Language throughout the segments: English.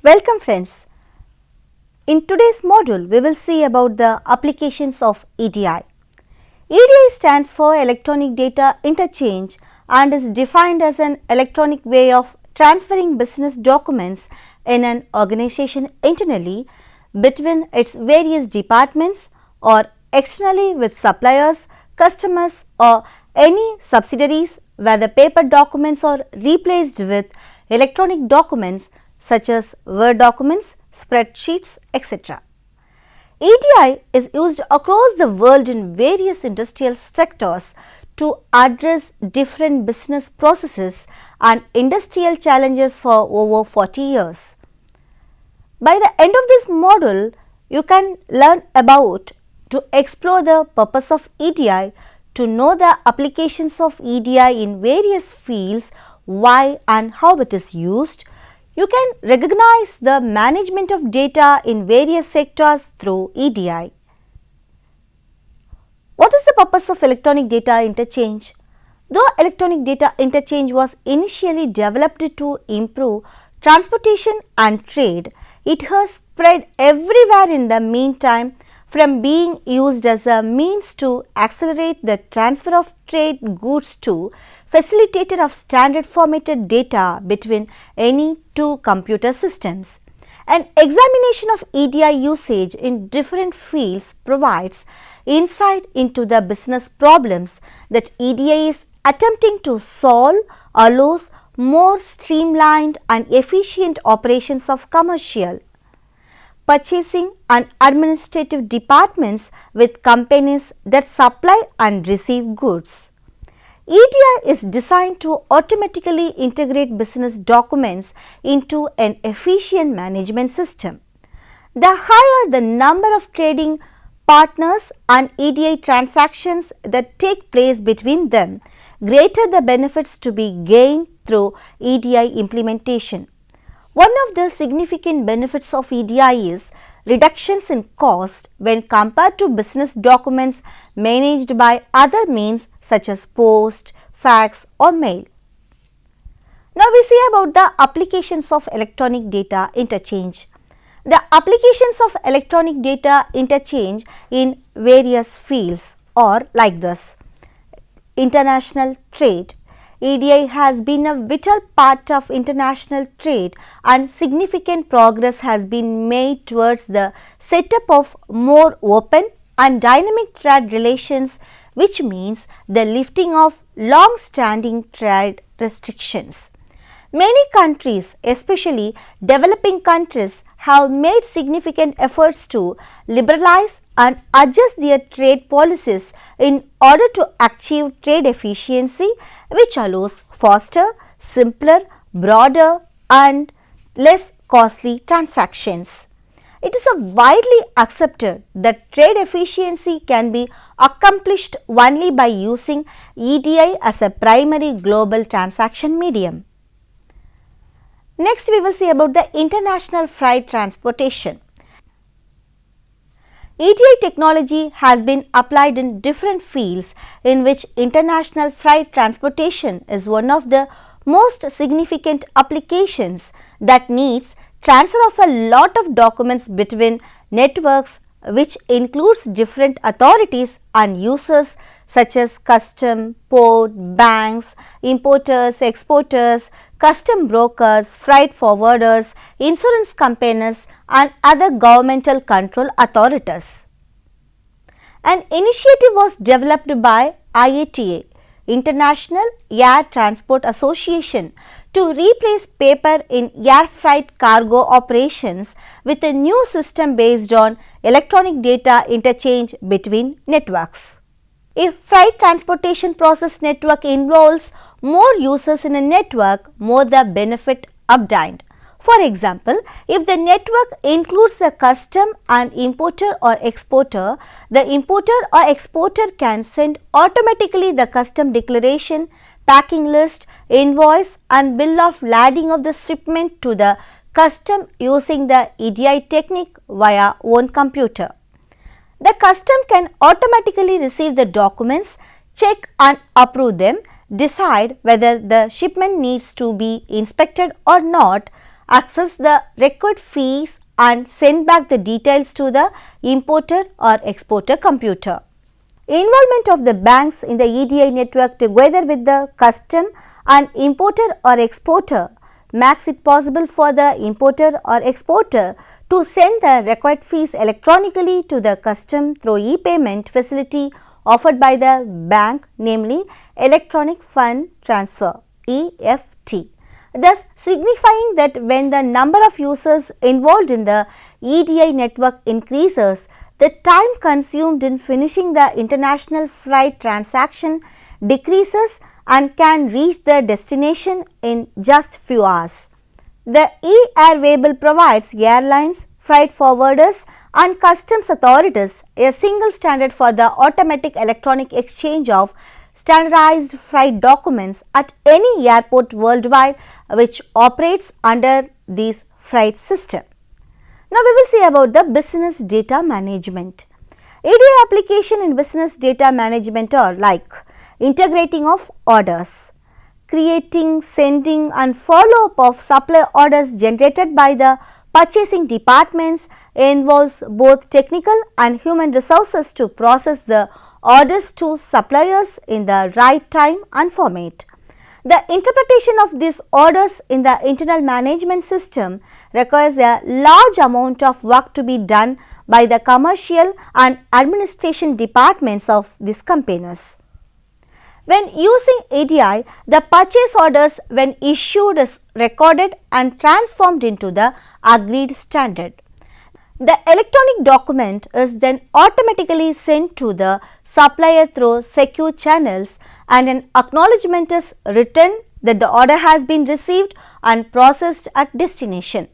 Welcome friends. In today's module, we will see about the applications of EDI. EDI stands for Electronic Data Interchange and is defined as an electronic way of transferring business documents in an organization internally between its various departments or externally with suppliers, customers or any subsidiaries where the paper documents are replaced with electronic documents such as Word documents, spreadsheets, etc. EDI is used across the world in various industrial sectors to address different business processes and industrial challenges for over 40 years. By the end of this module, you can learn about to explore the purpose of EDI, to know the applications of EDI in various fields, why and how it is used. You can recognize the management of data in various sectors through EDI. What is the purpose of electronic data interchange? Though electronic data interchange was initially developed to improve transportation and trade, it has spread everywhere in the meantime, from being used as a means to accelerate the transfer of trade goods to facilitator of standard formatted data between any two computer systems. An examination of EDI usage in different fields provides insight into the business problems that EDI is attempting to solve, allows more streamlined and efficient operations of commercial, purchasing and administrative departments with companies that supply and receive goods. EDI is designed to automatically integrate business documents into an efficient management system. The higher the number of trading partners and EDI transactions that take place between them, greater the benefits to be gained through EDI implementation. One of the significant benefits of EDI is reductions in cost when compared to business documents managed by other means such as post, fax or mail. Now we see about the applications of electronic data interchange. The applications of electronic data interchange in various fields are like this. International trade. EDI has been a vital part of international trade and significant progress has been made towards the setup of more open and dynamic trade relations, which means the lifting of long-standing trade restrictions. Many countries, especially developing countries, have made significant efforts to liberalize and adjust their trade policies in order to achieve trade efficiency, which allows faster, simpler, broader and less costly transactions. It is widely accepted that trade efficiency can be accomplished only by using EDI as a primary global transaction medium. Next, we will see about the international freight transportation. EDI technology has been applied in different fields in which international freight transportation is one of the most significant applications that needs transfer of a lot of documents between networks, which includes different authorities and users such as custom, port, banks, importers, exporters, custom brokers, freight forwarders, insurance companies and other governmental control authorities. An initiative was developed by IATA, International Air Transport Association, to replace paper in air freight cargo operations with a new system based on electronic data interchange between networks. If freight transportation process network involves more users in a network, more the benefit obtained. For example, if the network includes the custom and importer or exporter, the importer or exporter can send automatically the custom declaration, packing list, invoice and bill of lading of the shipment to the custom using the EDI technique via own computer. The custom can automatically receive the documents, check and approve them, decide whether the shipment needs to be inspected or not, access the required fees and send back the details to the importer or exporter computer. Involvement of the banks in the EDI network together with the custom and importer or exporter makes it possible for the importer or exporter to send the required fees electronically to the custom through e-payment facility offered by the bank, namely electronic fund transfer (EFT). Thus signifying that when the number of users involved in the EDI network increases, the time consumed in finishing the international freight transaction decreases and can reach the destination in just few hours. The e-air Waybill provides airlines, freight forwarders and customs authorities a single standard for the automatic electronic exchange of standardized freight documents at any airport worldwide which operates under this freight system. Now we will see about the business data management. EDI application in business data management are like integrating of orders, creating, sending and follow-up of supply orders generated by the purchasing departments involves both technical and human resources to process the orders to suppliers in the right time and format. The interpretation of these orders in the internal management system requires a large amount of work to be done by the commercial and administration departments of these companies. When using EDI, the purchase orders when issued is recorded and transformed into the agreed standard. The electronic document is then automatically sent to the supplier through secure channels and an acknowledgement is written that the order has been received and processed at destination.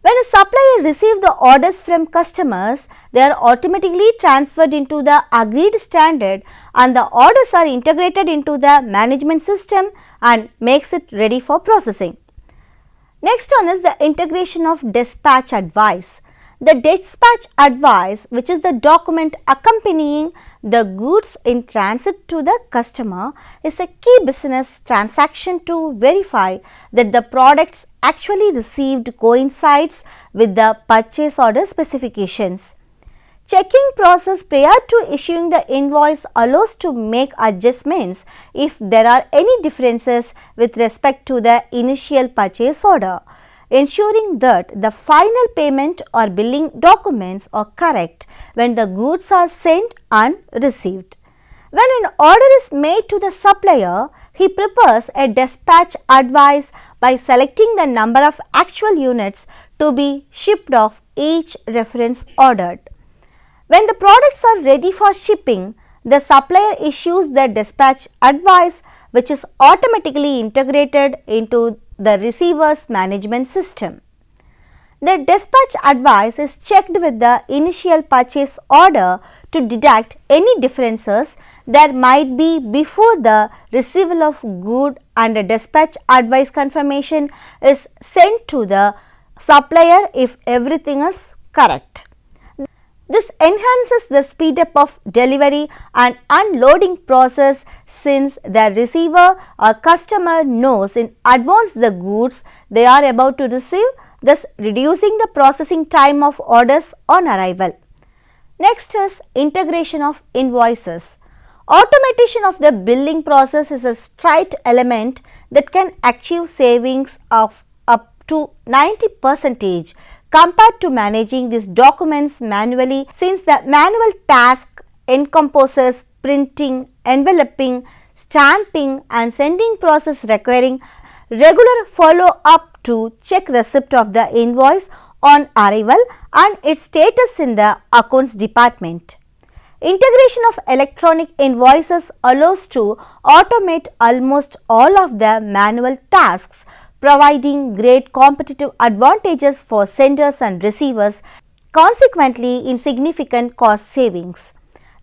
When a supplier receives the orders from customers, they are automatically transferred into the agreed standard and the orders are integrated into the management system and makes it ready for processing. Next one is the integration of dispatch advice. The dispatch advice, which is the document accompanying the goods in transit to the customer, is a key business transaction to verify that the products actually received coincides with the purchase order specifications. Checking process prior to issuing the invoice allows to make adjustments if there are any differences with respect to the initial purchase order, ensuring that the final payment or billing documents are correct when the goods are sent and received. When an order is made to the supplier, he prepares a dispatch advice by selecting the number of actual units to be shipped of each reference ordered. When the products are ready for shipping, the supplier issues the dispatch advice, which is automatically integrated into the receiver's management system. The dispatch advice is checked with the initial purchase order to detect any differences there might be before the receival of good, and a dispatch advice confirmation is sent to the supplier if everything is correct. This enhances the speed up of delivery and unloading process since the receiver or customer knows in advance the goods they are about to receive, thus reducing the processing time of orders on arrival. Next is integration of invoices. Automation of the billing process is a straight element that can achieve savings of up to 90% compared to managing these documents manually, since the manual task encompasses printing, enveloping, stamping and sending process requiring regular follow up to check receipt of the invoice on arrival and its status in the accounts department. Integration of electronic invoices allows to automate almost all of the manual tasks, providing great competitive advantages for senders and receivers, consequently in significant cost savings.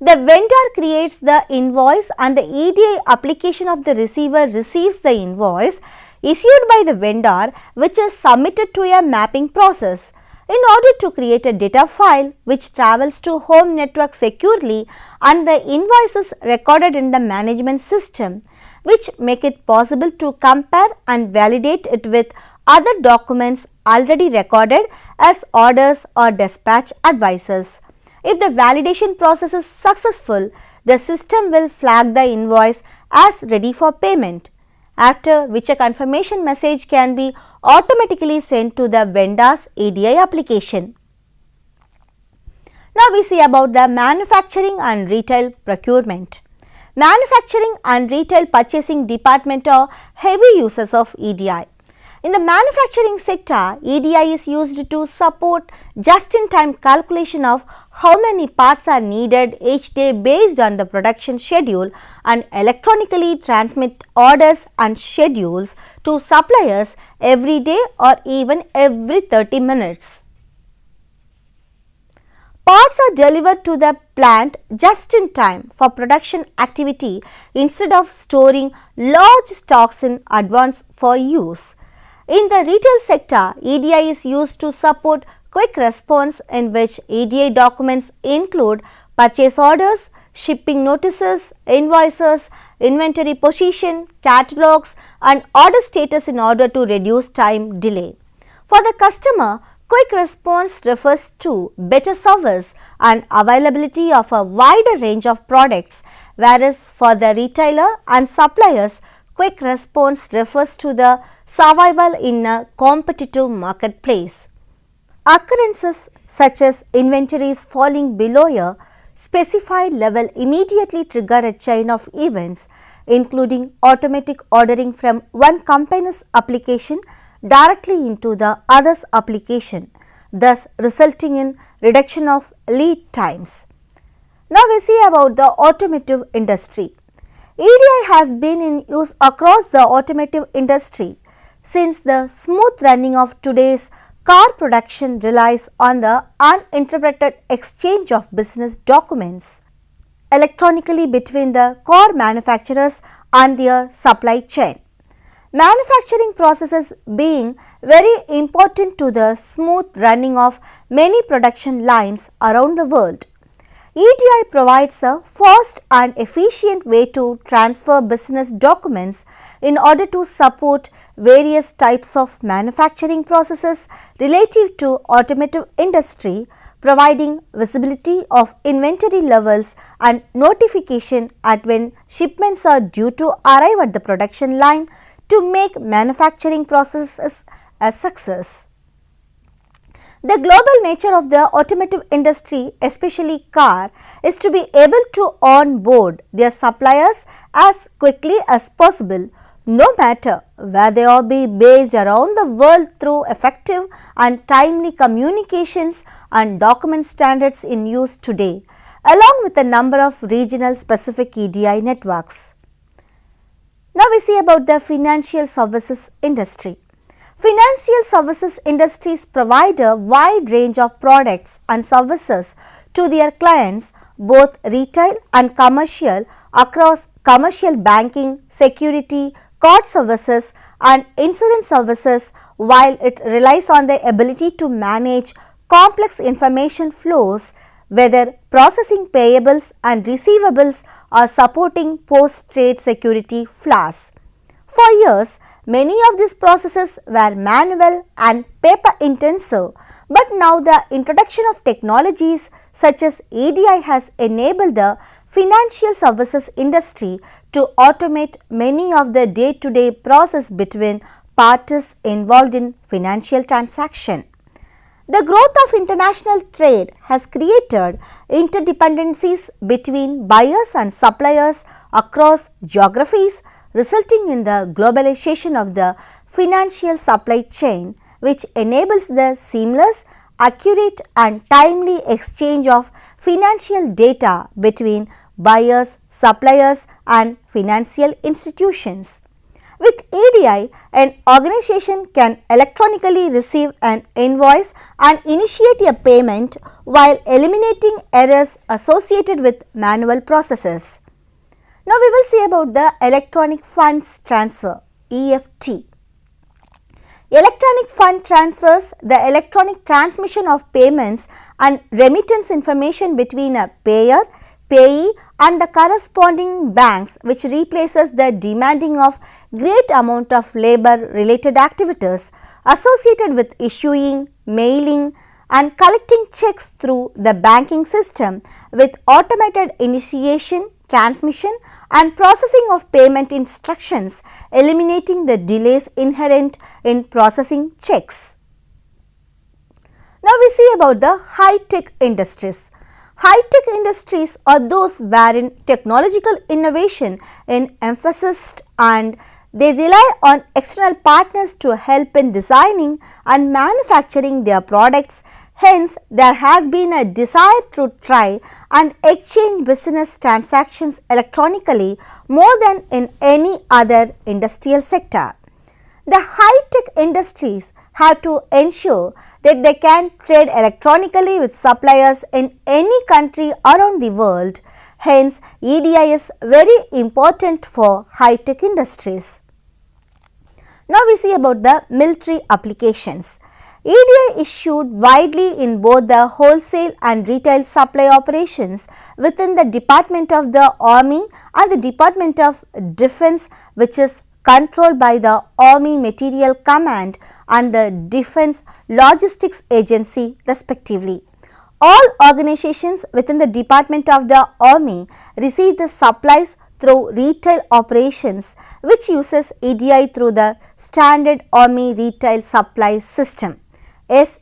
The vendor creates the invoice and the EDI application of the receiver receives the invoice issued by the vendor, which is submitted to a mapping process in order to create a data file which travels to home network securely, and the invoice is recorded in the management system, which make it possible to compare and validate it with other documents already recorded as orders or dispatch advices. If the validation process is successful, the system will flag the invoice as ready for payment, after which a confirmation message can be automatically sent to the vendor's EDI application. Now we see about the manufacturing and retail procurement. Manufacturing and retail purchasing department are heavy users of EDI. In the manufacturing sector, EDI is used to support just-in-time calculation of how many parts are needed each day based on the production schedule and electronically transmit orders and schedules to suppliers every day or even every 30 minutes. Parts are delivered to the plant just in time for production activity instead of storing large stocks in advance for use. In the retail sector, EDI is used to support quick response in which EDI documents include purchase orders, shipping notices, invoices, inventory position, catalogs and order status in order to reduce time delay. For the customer, quick response refers to better service and availability of a wider range of products, whereas for the retailer and suppliers, quick response refers to the survival in a competitive marketplace. Occurrences such as inventories falling below a specified level immediately trigger a chain of events, including automatic ordering from one company's application directly into the other's application, thus resulting in reduction of lead times. Now we see about the automotive industry. EDI has been in use across the automotive industry since the smooth running of today's car production relies on the uninterrupted exchange of business documents electronically between the car manufacturers and their supply chain. Manufacturing processes being very important to the smooth running of many production lines around the world. EDI provides a fast and efficient way to transfer business documents in order to support various types of manufacturing processes relative to automotive industry, providing visibility of inventory levels and notification at when shipments are due to arrive at the production line to make manufacturing processes a success. The global nature of the automotive industry, especially car, is to be able to onboard their suppliers as quickly as possible, no matter where they are be based around the world through effective and timely communications and document standards in use today, along with a number of regional specific EDI networks. Now we see about the financial services industry. Financial services industries provide a wide range of products and services to their clients, both retail and commercial, across commercial banking, security, card services and insurance services, while it relies on the ability to manage complex information flows, whether processing payables and receivables or supporting post-trade security flaws. For years, many of these processes were manual and paper intensive, but now the introduction of technologies such as EDI has enabled the financial services industry to automate many of the day-to-day process between parties involved in financial transaction. The growth of international trade has created interdependencies between buyers and suppliers across geographies, resulting in the globalization of the financial supply chain, which enables the seamless, accurate and timely exchange of financial data between buyers, suppliers and financial institutions. With EDI, an organization can electronically receive an invoice and initiate a payment while eliminating errors associated with manual processes. Now we will see about the electronic funds transfer, EFT. Electronic fund transfers, the electronic transmission of payments and remittance information between a payer, payee and the corresponding banks, which replaces the demanding of great amount of labor related activities associated with issuing, mailing and collecting checks through the banking system with automated initiation, transmission and processing of payment instructions, eliminating the delays inherent in processing checks. Now we see about the high-tech industries. High-tech industries are those wherein technological innovation is emphasized and they rely on external partners to help in designing and manufacturing their products. Hence, there has been a desire to try and exchange business transactions electronically more than in any other industrial sector. The high-tech industries have to ensure that they can trade electronically with suppliers in any country around the world. Hence, EDI is very important for high-tech industries. Now we see about the military applications. EDI is issued widely in both the wholesale and retail supply operations within the Department of the Army and the Department of Defense, which is controlled by the Army Material Command and the Defense Logistics Agency respectively. All organizations within the Department of the Army receive the supplies through retail operations, which uses EDI through the Standard Army Retail Supply System SARSS.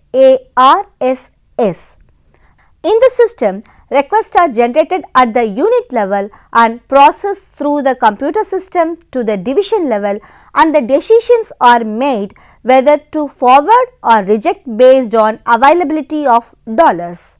In the system, requests are generated at the unit level and processed through the computer system to the division level, and the decisions are made whether to forward or reject based on availability of dollars.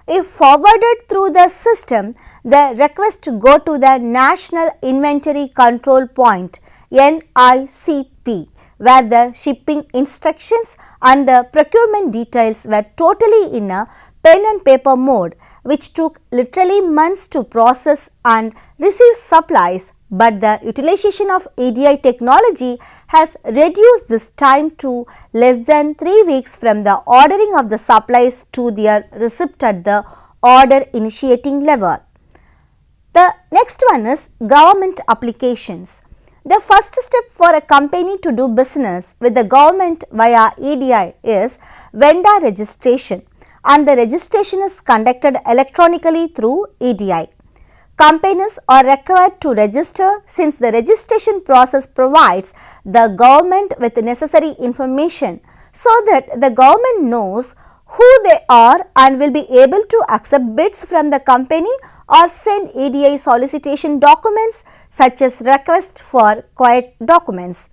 If forwarded through the system, the request go to the National Inventory Control Point NICP, where the shipping instructions and the procurement details were totally in a pen and paper mode, which took literally months to process and receive supplies, but the utilization of EDI technology has reduced this time to less than 3 weeks from the ordering of the supplies to their receipt at the order initiating level. The next one is government applications. The first step for a company to do business with the government via EDI is vendor registration, and the registration is conducted electronically through EDI. Companies are required to register since the registration process provides the government with the necessary information so that the government knows who they are and will be able to accept bids from the company or send EDI solicitation documents such as request for quiet documents.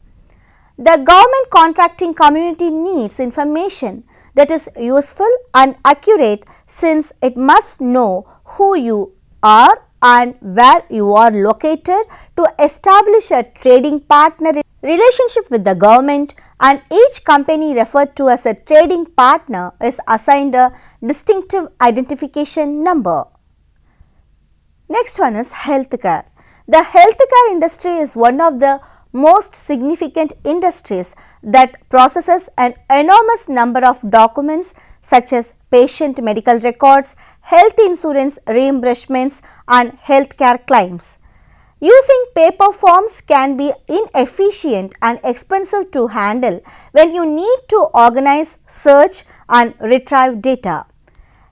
The government contracting community needs information that is useful and accurate, since it must know who you are and where you are located to establish a trading partner relationship with the government, and each company referred to as a trading partner is assigned a distinctive identification number. Next one is healthcare. The healthcare industry is one of the most significant industries that processes an enormous number of documents such as patient medical records, health insurance reimbursements and healthcare claims. Using paper forms can be inefficient and expensive to handle when you need to organize, search and retrieve data.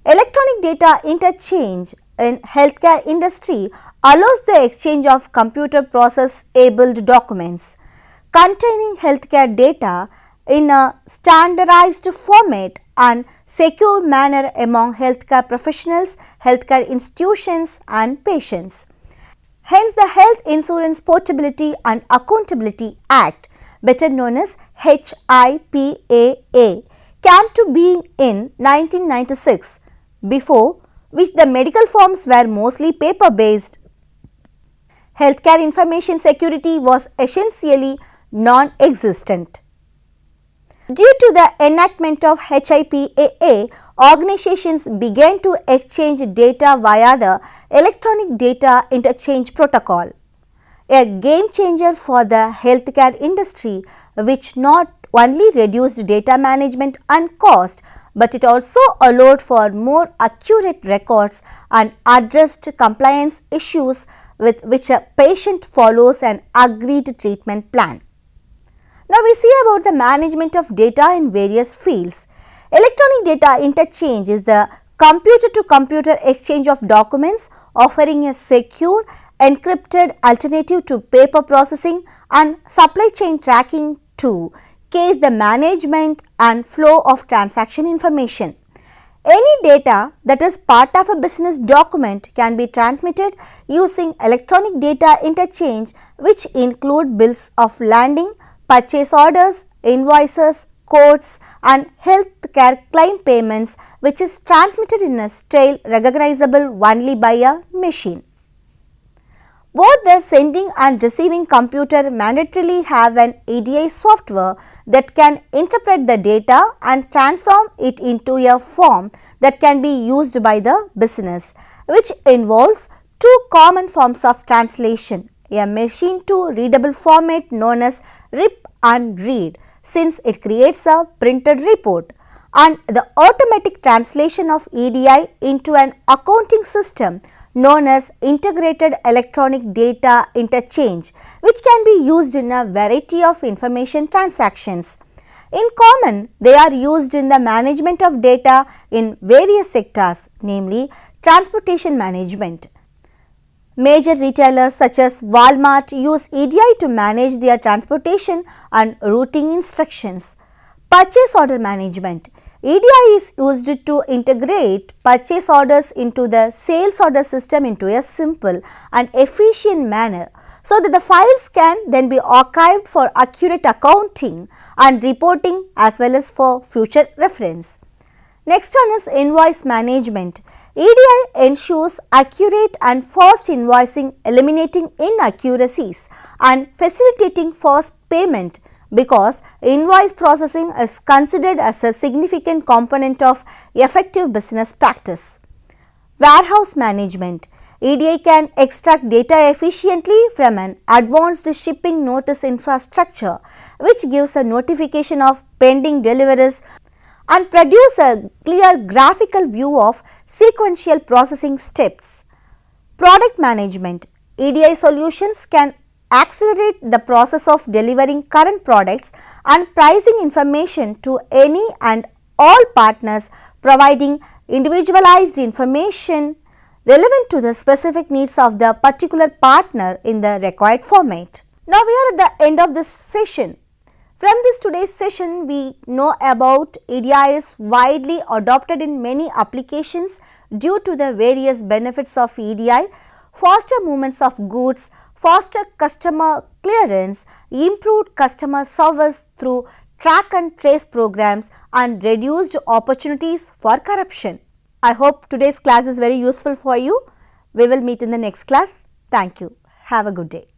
Electronic data interchange in healthcare industry allows the exchange of computer process enabled documents containing healthcare data in a standardized format and secure manner among healthcare professionals, healthcare institutions and patients. Hence, the Health Insurance Portability and Accountability Act, better known as HIPAA, came to being in 1996, before which the medical forms were mostly paper based. Healthcare information security was essentially non-existent. Due to the enactment of HIPAA, organizations began to exchange data via the Electronic Data Interchange Protocol, a game changer for the healthcare industry, which not only reduced data management and cost but it also allowed for more accurate records and addressed compliance issues with which a patient follows an agreed treatment plan. Now we see about the management of data in various fields. Electronic data interchange is the computer-to-computer exchange of documents, offering a secure, encrypted alternative to paper processing and supply chain tracking to case the management and flow of transaction information. Any data that is part of a business document can be transmitted using electronic data interchange, which include bills of lading, purchase orders, invoices, codes and healthcare claim payments, which is transmitted in a style recognizable only by a machine. Both the sending and receiving computer mandatorily have an EDI software that can interpret the data and transform it into a form that can be used by the business, which involves two common forms of translation, a machine to readable format known as rip and read, since it creates a printed report, and the automatic translation of EDI into an accounting system known as integrated electronic data interchange, which can be used in a variety of information transactions. In common, they are used in the management of data in various sectors, namely transportation management. Major retailers such as Walmart use EDI to manage their transportation and routing instructions. Purchase order management. EDI is used to integrate purchase orders into the sales order system into a simple and efficient manner, so that the files can then be archived for accurate accounting and reporting as well as for future reference. Next one is invoice management. EDI ensures accurate and fast invoicing, eliminating inaccuracies and facilitating fast payment, because invoice processing is considered as a significant component of effective business practice. Warehouse management. EDI can extract data efficiently from an advanced shipping notice infrastructure, which gives a notification of pending deliveries and produce a clear graphical view of sequential processing steps. Product management. EDI solutions can accelerate the process of delivering current products and pricing information to any and all partners, providing individualized information relevant to the specific needs of the particular partner in the required format. Now we are at the end of this session. From this today's session, we know about EDI is widely adopted in many applications due to the various benefits of EDI, faster movements of goods, faster customer clearance, improved customer service through track and trace programs and reduced opportunities for corruption. I hope today's class is very useful for you. We will meet in the next class. Thank you. Have a good day.